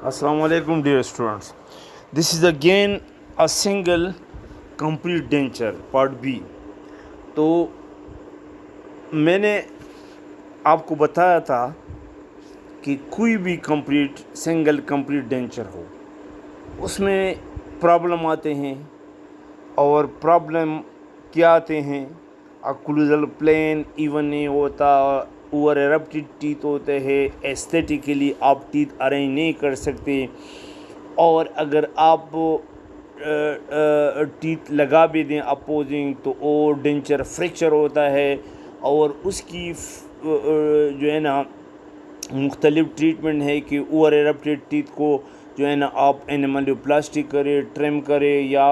Assalamu alaikum dear students. This is again a single complete denture part B. تو میں نے آپ کو بتایا تھا کہ کوئی بھی سنگل کمپلیٹ ڈینچر ہو اس میں پرابلم آتے ہیں، اور پرابلم کیا آتے ہیں؟ اکلوزل پلین ایون نہیں ہوتا، اوور ایرپٹڈ ٹیتھ ہوتے ہیں، ایستھیٹیکلی آپ ٹیتھ ارینج نہیں کر سکتے، اور اگر آپ ٹیتھ لگا بھی دیں اپوزنگ تو وہ ڈینچر فریکچر ہوتا ہے، اور اس کی جو ہے نا مختلف ٹریٹمنٹ ہے کہ اوور ایرپٹڈ ٹیتھ کو جو ہے نا آپ اینیملیو پلاسٹک کرے، ٹرم کرے، یا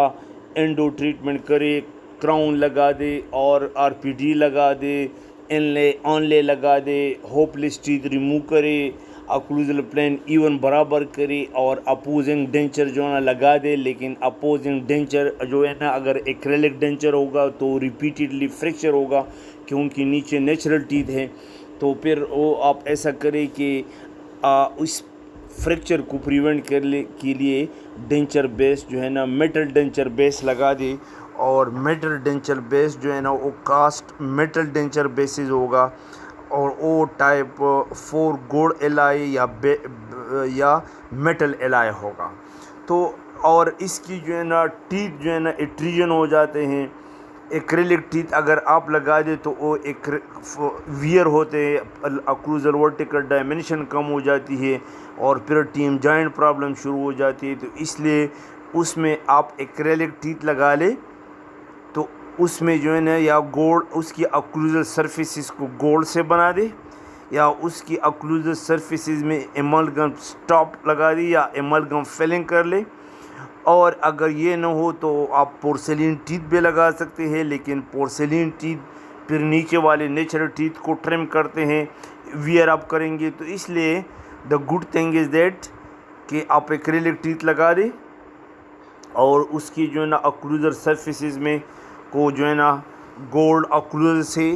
اینڈو ٹریٹمنٹ کرے، کراؤن لگا دے اور آر پی ڈی لگا دے، آن لے لگا دے، ہوپلیس ٹیتھ ریموو کرے، اکلوزل پلین ایون برابر کرے، اور اپوزنگ ڈینچر جو ہے نا لگا دے۔ لیکن اپوزنگ ڈینچر جو ہے نا اگر ایکریلک ڈینچر ہوگا تو ریپیٹیڈلی فریکچر ہوگا، کیونکہ نیچے نیچرل ٹیتھ ہے۔ تو پھر وہ آپ ایسا کریں کہ اس فریکچر کو پریونٹ کرنے کے لیے ڈینچر بیس جو ہے نا میٹل ڈینچر بیس لگا دے، اور میٹل ڈینچر بیس جو ہے نا وہ کاسٹ میٹل ڈینچر بیسز ہوگا، اور او ٹائپ 4 گوڑ الائی یا میٹل الائی ہوگا۔ تو اور اس کی جو ہے نا ٹیتھ جو ہے نا ایٹریجن ہو جاتے ہیں۔ ایکریلک ٹیتھ اگر آپ لگا دیں تو وہ ویئر ہوتے ہیں، اکلوزل ورٹیکل ڈائمنشن کم ہو جاتی ہے، اور پھر ٹیم جوائنٹ پرابلم شروع ہو جاتی ہے۔ تو اس لیے اس میں آپ ایکریلک ٹیتھ لگا لیں تو اس میں جو ہے نا یا گولڈ اس کی اکلوزل سرفیسز کو گولڈ سے بنا دے، یا اس کی اکلوزل سرفیسز میں ایملگم سٹاپ لگا دی، یا ایملگم فلنگ کر لے۔ اور اگر یہ نہ ہو تو آپ پورسلین ٹیتھ بھی لگا سکتے ہیں، لیکن پورسلین ٹیتھ پھر نیچے والے نیچرل ٹیتھ کو ٹرم کرتے ہیں، ویئر اپ کریں گے۔ تو اس لیے the good thing is that کہ آپ ایکریلک ٹیتھ لگا دیں، اور اس کی جو ہے نا اکلوزل سرفیسز میں کو جو ہے نا گولڈ اکلوزل سے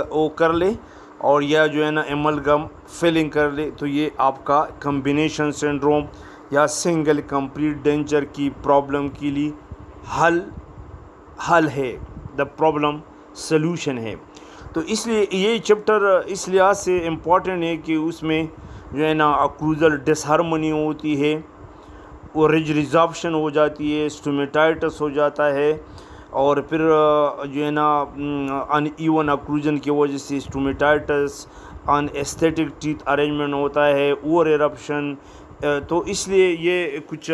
وہ کر لے، اور یا جو ہے نا ایملگم فلنگ کر لے۔ تو یہ آپ کا کمبینیشن سنڈروم یا سنگل کمپلیٹ ڈینچر کی پرابلم کے لیے حل ہے، دا پرابلم سلوشن ہے۔ تو اس لیے یہ چیپٹر اس لحاظ سے امپورٹنٹ ہے کہ اس میں جو ہے نا اکلوزل ڈس ہارمونی ہوتی ہے، وہ ریزابشن ہو جاتی ہے، اسٹومیٹائٹس ہو جاتا ہے، اور پھر جو ہے نا ان ایون اکلوژن کی وجہ سے اسٹومیٹائٹس، ان ایستھیٹک ٹیتھ ارینجمنٹ ہوتا ہے، اوور ایرپشن۔ تو اس لیے یہ کچھ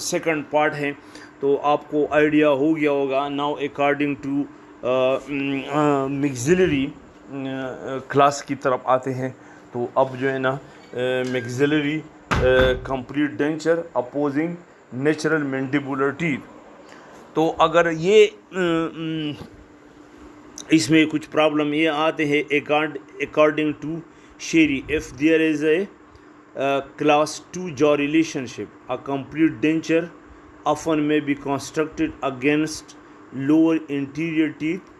سیکنڈ پارٹ ہے، تو آپ کو آئیڈیا ہو گیا ہوگا۔ ناؤ اکارڈنگ ٹو میگزیلری کلاس کی طرف آتے ہیں۔ تو اب جو ہے نا میگزیلری complete denture opposing natural مینڈیبولر teeth. تو اگر یہ اس میں کچھ پرابلم یہ آتے ہیں اکارڈنگ ٹو شیری، if there is a class 2 jaw relationship, a complete denture often may be constructed against lower interior teeth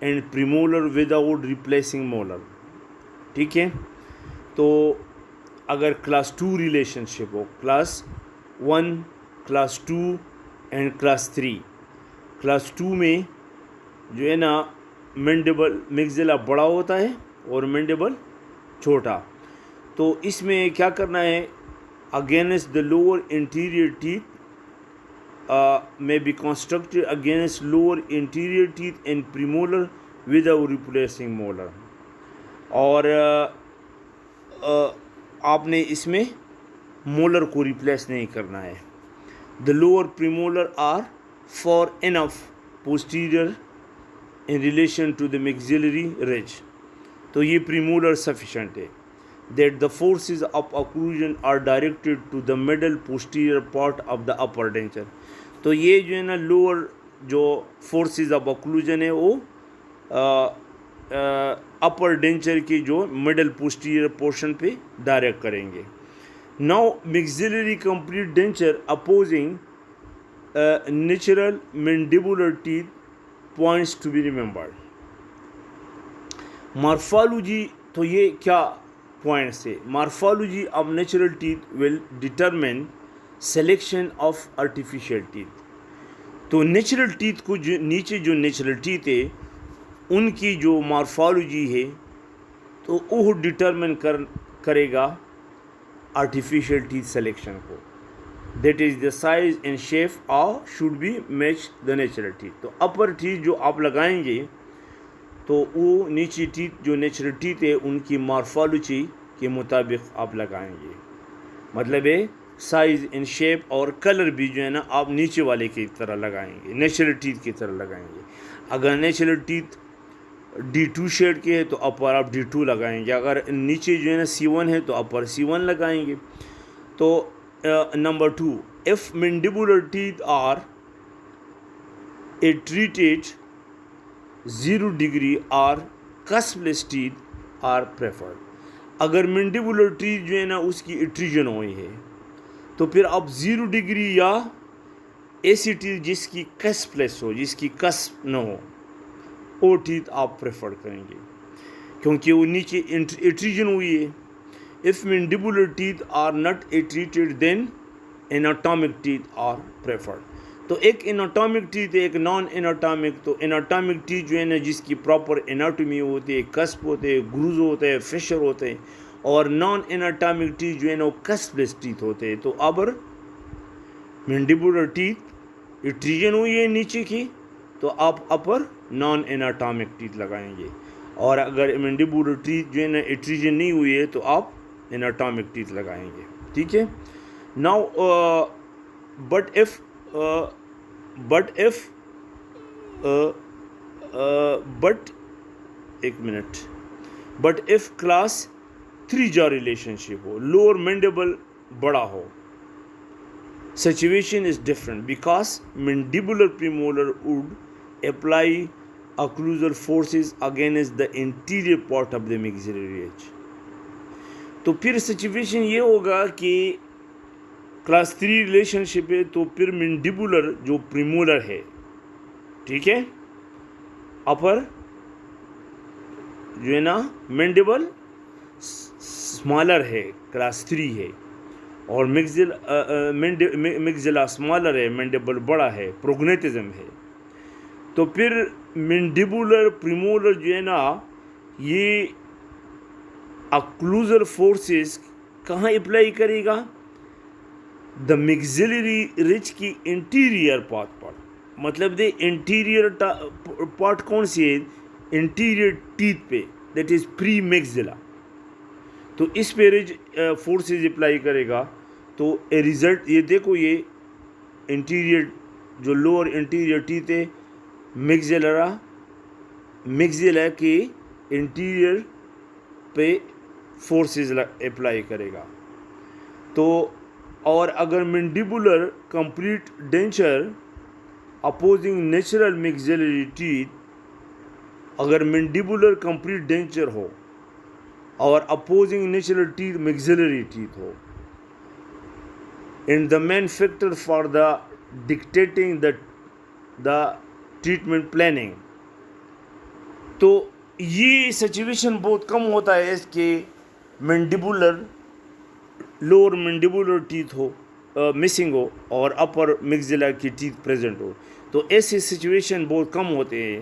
and premolar without replacing molar۔ ٹھیک ہے، تو اگر class 2 relation ship who, class 1، class 2 and class 3، class 2 میں جو ہے نا مینڈیبل میگزیلا بڑا ہوتا ہے اور مینڈیبل چھوٹا، تو اس میں کیا کرنا ہے؟ Against the lower anterior teeth میں be constructed against lower anterior teeth and premolar without replacing molar. اور آپ نے اس میں مولر کو ریپلیس نہیں کرنا ہے۔ The lower premolar are far enough posterior in relation to the maxillary ridge، تو یہ پریمولر سفیشینٹ ہے۔ that the forces of occlusion are directed to the middle posterior part of the upper denture۔ تو یہ جو ہے نا lower جو forces of occlusion ہے وہ اپر ڈینچر کی جو مڈل پوسٹیریئر پورشن پہ ڈائریکٹ کریں گے۔ Now maxillary complete denture opposing natural mandibular teeth points to be remembered۔ Morphology, تو یہ کیا پوائنٹ سے morphology of natural teeth will determine selection of artificial teeth. تو نیچرل ٹیتھ کو جو نیچے جو نیچرل ٹیتھ ہے ان کی جو مارفالوجی ہے تو وہ ڈٹرمن کرے گا آرٹیفیشیل ٹیتھ سلیکشن کو. That is the size and shape should be match the natural teeth. تو اپر ٹیتھ جو آپ لگائیں گے تو وہ نیچے ٹیتھ جو نیچرل ٹیتھ ہے ان کی مارفالوجی کے مطابق آپ لگائیں گے. مطلب ہے سائز اینڈ شیپ اور کلر بھی جو ہے نا آپ نیچے والے کی طرح لگائیں گے, نیچرل ٹیتھ کی طرح لگائیں گے. اگر نیچرل ٹیتھ D2 شیڈ کے ہے تو اپر آپ D2 لگائیں گے. اگر نیچے جو ہے نا C1 ہے تو اپر C1 لگائیں گے. تو number 2, if mandibular teeth are treated 0 degree or cuspless teeth are preferred. اگر مینڈیبولر ٹیتھ جو ہے نا اس کی ایٹریجن ہوئی ہے تو پھر آپ 0 ڈگری یا ایسی ٹیتھ جس کی کسپلیس ہو, جس کی کسپ نہ ہو, وہ ٹیتھ آپ پریفر کریں گے کیونکہ وہ نیچے ایٹریجن ہوئی ہے. If mandibular teeth are not treated then anatomic teeth are preferred. تو ایک اناٹامک ٹیتھ ہے, ایک نان اناٹامک. تو اناٹامک ٹیتھ جو ہے نا جس کی پراپر اناٹومی ہوتی ہے, کسپ ہوتے ہیں, گروز ہوتے ہیں, فشر ہوتے ہیں, اور نان اناٹامک ٹیتھ جو ہے نا وہ کسپلیس ٹیتھ ہوتے ہیں. تو اب مینڈیبولر ٹیتھ ایٹریجن ہوئی ہے نیچے کی تو آپ اپر نان اناٹامک ٹیتھ لگائیں گے, اور اگر مینڈیبولر ٹیتھ جو ہے نا ایٹریجن نہیں ہوئی ہے تو آپ اناٹامک ٹیتھ لگائیں گے. ٹھیک ہے. ناؤ بٹ if class 3 جا ریلیشن شپ ہو, لوور مینڈیبل بڑا ہو, situation is different because mandibular premolar would apply occlusal forces against the anterior part of the maxillary edge. تو پھر سچویشن یہ ہوگا کہ کلاس 3 ریلیشن شپ ہے تو پھر مینڈیبولر جو پریمولر ہے, ٹھیک ہے, اپر جو ہے نا مینڈیبل اسمالر ہے, کلاس 3 ہے, اور مگزلا اسمالر ہے, مینڈیبل بڑا ہے, پروگنیٹزم ہے. تو پھر مینڈیبولر پریمولر جو ہے نا یہ اکلوزر فورسز کہاں اپلائی کرے گا؟ دا میگزیلری رچ کی انٹیریئر پارٹ پر. مطلب دے انٹیریئر پارٹ کون سی ہے؟ انٹیریئر ٹیتھ پہ, دیٹ از پری میگزیلا. تو اس پہ رچ فورسز اپلائی کرے گا. تو ریزلٹ یہ دیکھو, یہ انٹیریئر جو لوور انٹیریئر ٹیتھ ہے میگزیلا کے انٹیریئر پہ فورسز اپلائی کرے گا. تو اور اگر mandibular complete denture opposing natural maxillary teeth, اگر مینڈیبولر کمپلیٹ ڈینچر ہو اور opposing natural teeth maxillary teeth ہو, and the main factor for the dictating the treatment planning. تو یہ سچویشن بہت کم ہوتا ہے کہ مینڈیبولر لوور مینڈیبولر ٹیتھ ہو مسنگ ہو اور اپر میگزیلا کی ٹیتھ پریزنٹ ہو. تو ایسے سچویشن بہت کم ہوتے ہیں.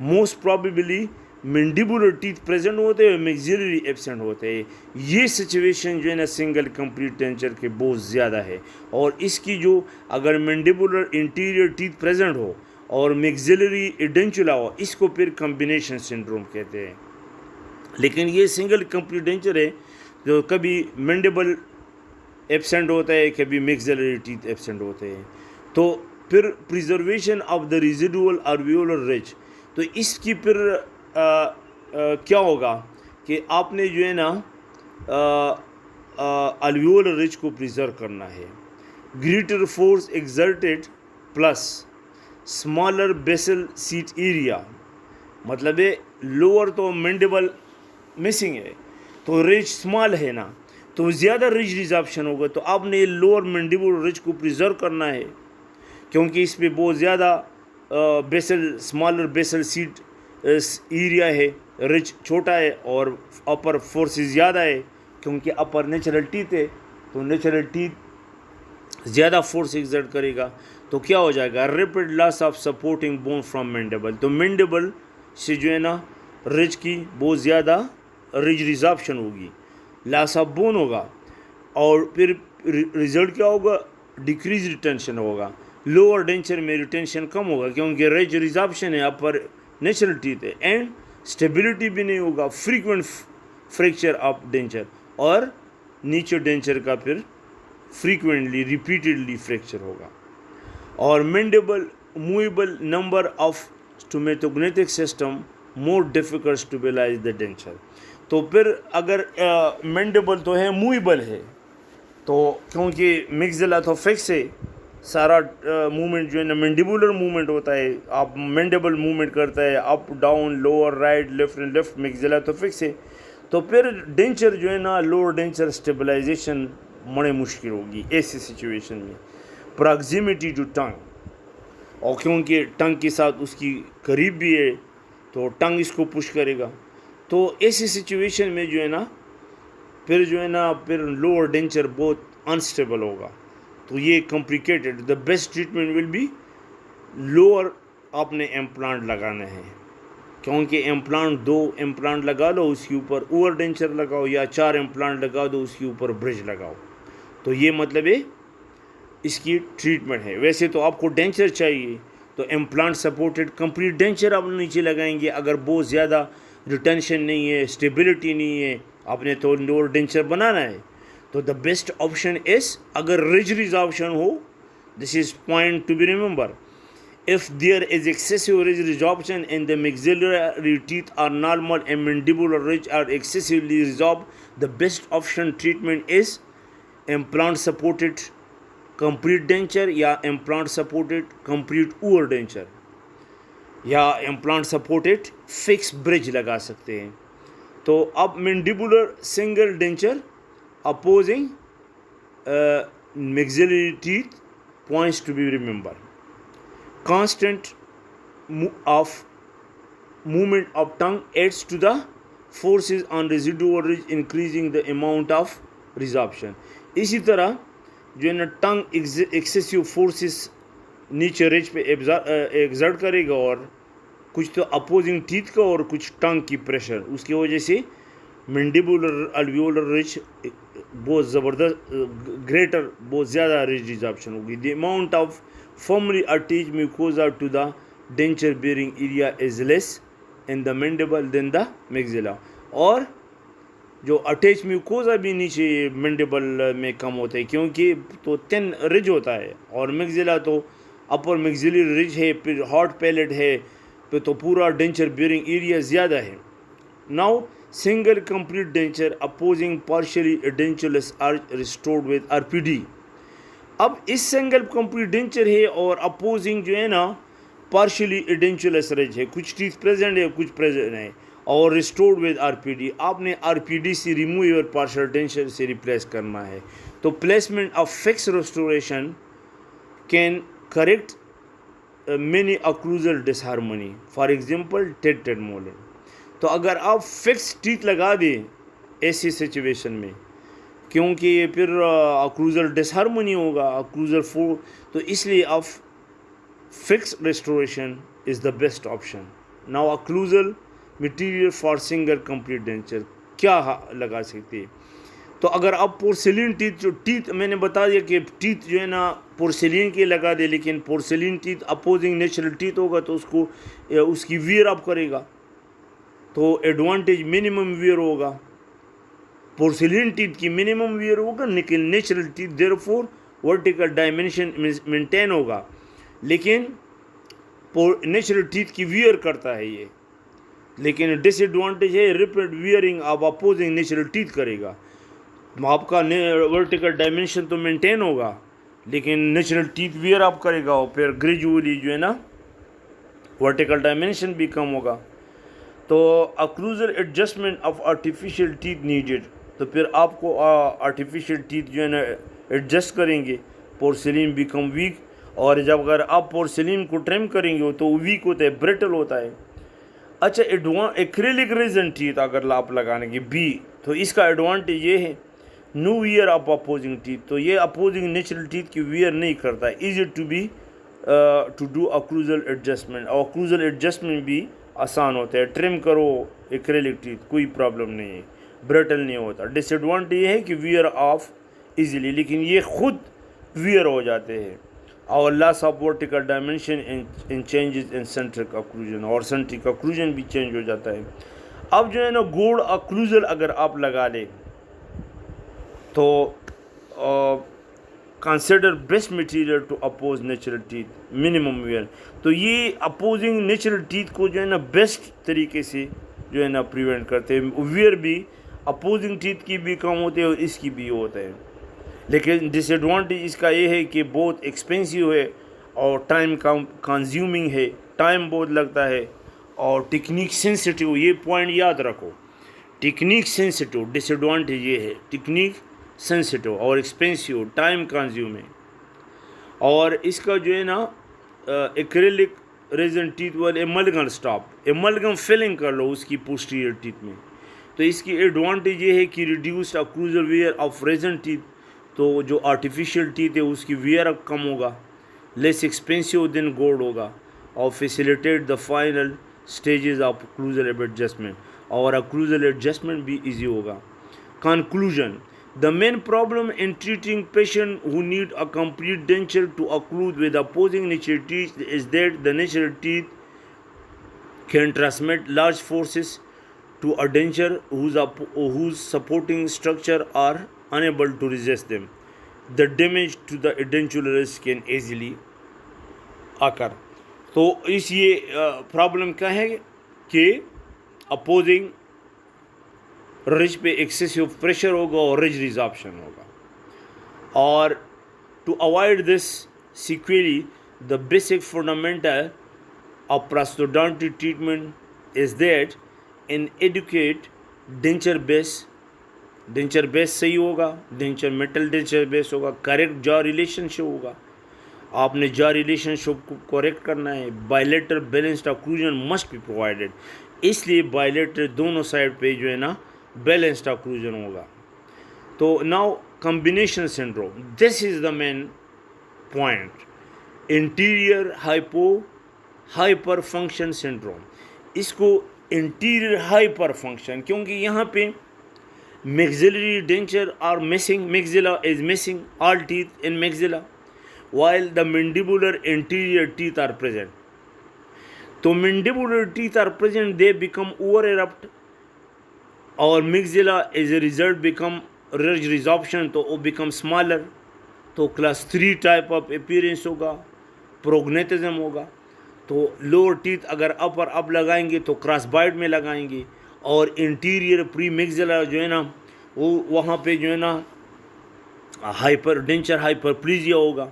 موسٹ پرابیبلی مینڈیبولر ٹیتھ پریزنٹ ہوتے ہیں, میگزیلری ایبسنٹ ہوتے ہیں. یہ سچویشن جو ہے نا سنگل کمپلیٹ ڈینچر کے بہت زیادہ ہے. اور اس کی جو اگر مینڈیبولر انٹیریئر ٹیتھ پریزنٹ ہو اور میگزیلری ایڈینچولا ہو, اس کو پھر کمبینیشن سنڈروم کہتے ہیں. لیکن یہ سنگل کمپلیٹ ڈینچر ہے جو کبھی مینڈیبل ایبسنٹ ہوتا ہے, کبھی میگزیلری ٹیتھ ایبسنٹ ہوتے ہیں. تو پھر preservation of the residual alveolar ridge, تو اس کی پھر کیا ہوگا کہ آپ نے جو ہے نا الویولر رچ کو پریزرو کرنا ہے. Greater force exerted plus smaller basal seat area, مطلب ہے لوور تو مینڈیبل مسنگ ہے تو رچ اسمال ہے نا, تو زیادہ رچ ریزارپشن ہوگا. تو آپ نے لوور مینڈیبل رچ کو پریزرو کرنا ہے کیونکہ اس پہ بہت زیادہ basal smaller basal seat area ہے, رچ چھوٹا ہے اور اپر فورسز زیادہ ہے, کیونکہ اپر نیچرل ٹیتھ ہے تو نیچرل ٹیتھ زیادہ فورس ایگزرٹ کرے گا تو کیا ہو جائے گا rapid loss of supporting bone from mandible. تو مینڈیبل سے جو ہے نا رج کی بہت زیادہ رج ریزارپشن ہوگی, لاس آف بون ہوگا, اور پھر ریزلٹ کیا ہوگا ڈیکریز ریٹینشن ہوگا. لوور ڈینچر میں ریٹینشن کم ہوگا کیونکہ رج ریزارپشن ہے اپر نیچرل ٹیتھ ہے, اینڈ اسٹیبلٹی بھی نہیں ہوگا, فریکوینٹ فریکچر آف ڈینچر, اور نیچے ڈینچر کا پھر فریکوینٹلی ریپیٹڈلی فریکچر ہوگا. اور mandible movable number of stomatognathic system more difficult stabilize the denture. تو پھر اگر مینڈیبل تو ہے موویبل ہے تو کیونکہ مگزیلا تو فکس ہے, سارا موومنٹ جو ہے نا مینڈیبولر موومنٹ ہوتا ہے, آپ مینڈیبل موومنٹ کرتا ہے up down lower right left and left, maxilla تو فکس ہے. تو پھر ڈینچر جو ہے نا لوور ڈینچر اسٹیبلائزیشن بڑے مشکل ہوگی ایسی سچویشن میں. پراکزیمیٹی ٹو ٹنگ, اور کیونکہ ٹنگ کے ساتھ اس کی قریب بھی ہے تو ٹنگ اس کو پش کرے گا. تو ایسی سچویشن میں جو ہے نا پھر لوور ڈینچر بہت انسٹیبل ہوگا. تو یہ complicated, the best treatment will be lower آپ نے امپلانٹ لگانا ہے, کیونکہ امپلانٹ 2 امپلانٹ لگا لو اس کے اوپر اوور ڈینچر لگاؤ, یا 4 امپلانٹ لگا دو اس کے اوپر برج لگاؤ. تو یہ مطلب ہے اس کی ٹریٹمنٹ ہے. ویسے تو آپ کو ڈینچر چاہیے تو امپلانٹ سپورٹڈ کمپلیٹ ڈینچر آپ نیچے لگائیں گے. اگر بہت زیادہ ریٹینشن نہیں ہے, اسٹیبلٹی نہیں ہے, آپ نے تو لوور ڈینچر بنانا ہے, تو دا بیسٹ آپشن از اگر رج ریزارپشن ہو, this is point to be remember, if there is excessive ridge resorption and the maxillary teeth are normal and mandibular ridge are excessively resorbed, the best option treatment is implant supported complete denture یا implant supported complete over denture یا implant supported fixed bridge لگا سکتے ہیں. تو اب mandibular single denture opposing maxillary teeth points to be remembered. Constant movement of tongue adds to the forces on residual ridge increasing the amount of resorption. اسی طرح جو ہے نا ٹنگ ایکسیسیو فورسز نیچے ریج پہ ایگزرٹ کرے گا, اور کچھ تو اپوزنگ ٹیتھ کا اور کچھ ٹنگ کی پریشر, اس کی وجہ سے مینڈیبولر الویولر ریج بہت زبردست گریٹر بہت زیادہ ریج ریزارپشن ہوگی. The amount of firmly attached mucosa to the denture bearing area is less in the mandible than the maxilla. اور جو اٹیچ میوکوزا بھی نیچے مینڈیبل میں کم ہوتا ہے کیونکہ تو تhin رج ہوتا ہے, اور میگزیلا تو اپر میگزیلری رج ہے, پھر ہاٹ پیلٹ ہے, پھر تو پورا ڈینچر بیئرنگ ایریا زیادہ ہے. Now single complete denture opposing partially dentureless are restored with RPD. اب اس سنگل کمپلیٹ ڈینچر ہے اور اپوزنگ جو ہے نا پارشلی ایڈینچولس رج ہے, کچھ ٹیتھ پریزنٹ ہے کچھ پریزنٹ ہے, اور ریسٹورڈ ود RPD. آپ نے RPD سے ریموو یور پارشل ڈینچر سے ریپلیس کرنا ہے. تو placement of fix restoration can correct many occlusal disharmony, for example ٹیڈ مولر. تو اگر آپ فکس ٹیتھ لگا دیں ایسی سچویشن میں, کیونکہ یہ پھر اوکلوزل ڈس ہارمونی ہوگا اوکلوزل فور, تو اس لیے آپ fix restoration is the best option. Now occlusal material for single complete denture کیا لگا سکتے ہیں. تو اگر آپ پورسلین ٹیتھ, جو ٹیتھ میں نے بتا دیا کہ ٹیتھ جو ہے نا پورسلین کے لگا دے, لیکن porcelain teeth opposing natural teeth ہوگا تو اس کی ویئر آپ کرے گا تو ایڈوانٹیج منیمم ویئر ہوگا. پورسلین ٹیتھ کی منیمم ویئر ہوگا, لیکن نیچرل ٹیتھ دیر فور ورٹیکل ڈائمینشن مینٹین ہوگا, لیکن نیچرل ٹیتھ کی ویئر کرتا ہے یہ, لیکن ڈس ایڈوانٹیج ہے ریپیڈ ویئرنگ آپ اپوزنگ نیچرل ٹیتھ کرے گا. آپ کا ورٹیکل ڈائمینشن تو مینٹین ہوگا لیکن نیچرل ٹیتھ ویئر آپ کرے گا, اور پھر گریجولی جو ہے نا ورٹیکل ڈائمینشن بھی کم ہوگا. تو occlusal adjustment of artificial teeth needed. تو پھر آپ کو آرٹیفیشیل ٹیتھ جو ہے نا ایڈجسٹ کریں گے, پورسلین بیکم ویک, اور جب اگر آپ پورسلین کو ٹرم کریں گے تو ویک ہوتا ہے, بریٹل ہوتا ہے. اچھا ایکریلک ریزن ٹیتھ اگر آپ لگانے کی بی، تو اس کا ایڈوانٹیج یہ ہے know where of opposing teeth, تو یہ اپوزنگ نیچرل ٹیتھ کی ویئر نہیں کرتا ہے، ایزی ٹو ڈو اکلوزل ایڈجسٹمنٹ، اور اکلوزل ایڈجسٹمنٹ بھی آسان ہوتا ہے، ٹرم کرو ایکریلک ٹیتھ کوئی پرابلم نہیں ہے، برٹل نہیں ہوتا۔ ڈس ایڈوانٹیج یہ ہے کہ ویئر آف ایزیلی، لیکن یہ خود ویئر ہو جاتے ہیں، اور loss of vertical dimension in changes in centric occlusion, اور سینٹرک اکلوژن بھی چینج ہو جاتا ہے۔ اب جو ہے نا گوڑ اکلوزل اگر آپ لگا لیں تو consider best material to oppose natural teeth minimum wear, تو یہ اپوزنگ نیچرل ٹیتھ کو جو ہے نا بیسٹ طریقے سے جو ہے نا پریونٹ کرتے ہیں، ویئر بھی اپوزنگ ٹیتھ کی بھی کم ہوتے ہیں اور اس کی بھی ہوتا ہے، لیکن ڈس ایڈوانٹیج اس کا یہ ہے کہ بہت ایکسپینسیو ہے اور ٹائم کنزیومنگ ہے، ٹائم بہت لگتا ہے، اور ٹیکنیک سینسٹیو، یہ پوائنٹ یاد رکھو، ٹیکنیک سینسٹیو، ڈس ایڈوانٹیج یہ ہے ٹیکنیک سینسٹیو اور ایکسپینسیو، ٹائم کنزیومنگ، اور اس کا جو ہے نا ایکریلک ریزن ٹیتھ والے ایملگم اسٹاپ، ایملگم فلنگ کر لو اس کی پوسٹیریئر ٹیتھ میں، تو اس کی ایڈوانٹیج یہ ہے کہ reduced occlusal wear of resin teeth, تو جو آرٹیفیشیل ٹیتھ ہے اس کی ویئر کم ہوگا، لیس ایکسپینسیو دین گولڈ ہوگا، اور facilitate the final stages of occlusal adjustment, اور اکلوزل ایڈجسٹمنٹ بھی ایزی ہوگا۔ Conclusion: The main problem in treating patients who need a complete denture to occlude with opposing natural teeth is that the natural teeth can transmit large forces to a denture whose supporting structure are unable to resist them. The damage to the edentulous can easily occur. تو اس یہ problem کیا ہے کہ opposing رج پہ excessive pressure ہوگا اور رج ریزارپشن ہوگا، اور to avoid this sequelae the basic fundamental of prosthodontic treatment is that inadequate denture base صحیح ہوگا، ڈینچر میٹل ڈینچر بیس ہوگا، کریکٹ جا ریلیشن شپ ہوگا، آپ نے جا ریلیشن شپ کو کریکٹ کرنا ہے، bilateral balanced occlusion must be provided, اس لیے بائیلیٹرل دونوں سائڈ پہ جو ہے نا بیلنسڈ اکلوژن ہوگا۔ تو now combination syndrome, this is the main point, anterior hyper function syndrome, اس کو انٹیریئر ہائپر فنکشن، کیونکہ یہاں پہ maxillary denture are missing, maxilla is missing all teeth in maxilla while the mandibular anterior teeth are present. تو mandibular teeth are present, they become over erupt, اور maxilla as a result become ridge resorption, تو وہ become smaller، تو class 3 type of appearance ہوگا، prognathism ہوگا۔ تو lower teeth اگر upper اب لگائیں گے تو cross bite میں لگائیں گے، اور انٹیریئر پری میگزیلا جو ہے نا وہ وہاں پہ جو ہے نا ہائپر ڈینچر ہائپر پلیزیا ہوگا،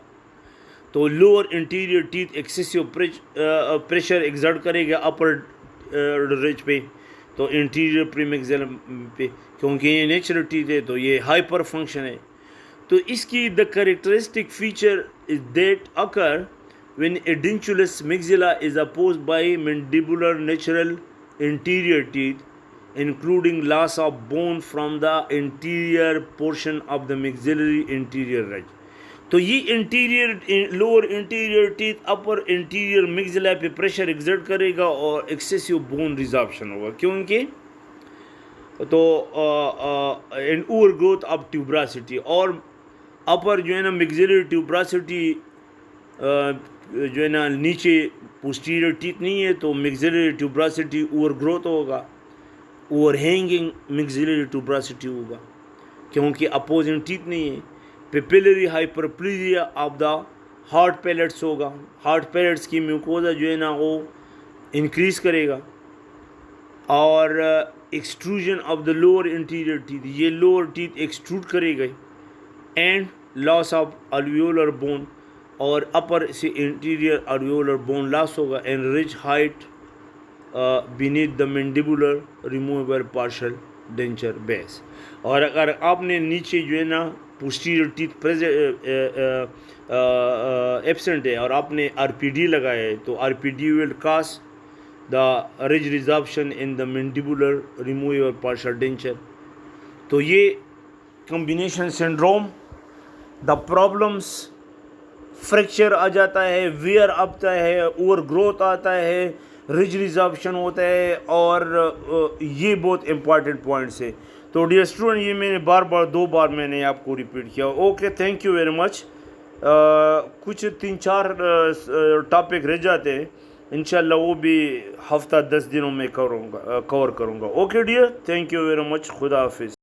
تو lower anterior teeth excessive pressure exert کرے گا اپر رج پہ، تو انٹیریئر پری میگزیلم پہ، کیونکہ یہ نیچرل ٹیتھ ہے تو یہ ہائپر فنکشن ہے۔ تو اس کی the characteristic feature is that occur when edentulous maxilla is opposed by mandibular natural anterior teeth, including loss of bone from the anterior portion of the maxillary anterior ridge. تو یہ interior lower anterior teeth اپر interior میگزیلا پہ pressure exert کرے گا اور excessive bone ریزارپشن ہوگا، کیونکہ تو ان over growth of ٹیوبراسٹی، اور اپر جو ہے نا میگزیلری ٹیوبراسٹی جو ہے نا نیچے پوسٹیریئر ٹیتھ نہیں ہے، تو میگزیلری ٹیوبراسٹی اوور گروتھ ہوگا، اوور ہینگنگ میگزیلری ٹیوبراسٹی ہوگا، کیونکہ اپوزنگ ٹیتھ نہیں ہے۔ پیپلری ہائپرپلیزیا آف دا ہارٹ پیلٹس ہوگا، ہارٹ پیلٹس کی میوکوزا جو ہے نا وہ انکریز کرے گا، اور extrusion of the lower anterior teeth, یہ لوور ٹیتھ ایکسٹروڈ کرے گئے، and loss of alveolar bone, اور اپر سے انٹیریئر الویولر بون لاس ہوگا، and ridge height beneath the mandibular removable partial denture base. اور اگر آپ نے نیچے جو ہے نا پوسٹیریئر ٹیتھ ایبسنٹ ہے اور آپ نے آر پی ڈی لگایا ہے، تو R P D will cause the ridge resorption in the mandibular remove اور partial denture. تو یہ combination syndrome the problems fracture آ جاتا ہے, ویئر آتا ہے, اوور گروتھ آتا ہے, رج ریزارپشن ہوتا ہے, اور یہ بہت امپارٹنٹ پوائنٹس ہے. تو ڈیئر اسٹوڈنٹ یہ میں نے دو بار میں نے آپ کو ریپیٹ کیا. اوکے, تھینک یو ویری مچ. کچھ 3-4 ٹاپک رہ جاتے ہیں, انشاءاللہ وہ بھی ہفتہ 10 دنوں میں کور کروں گا. Okay dear, thank you very much. خدا حافظ.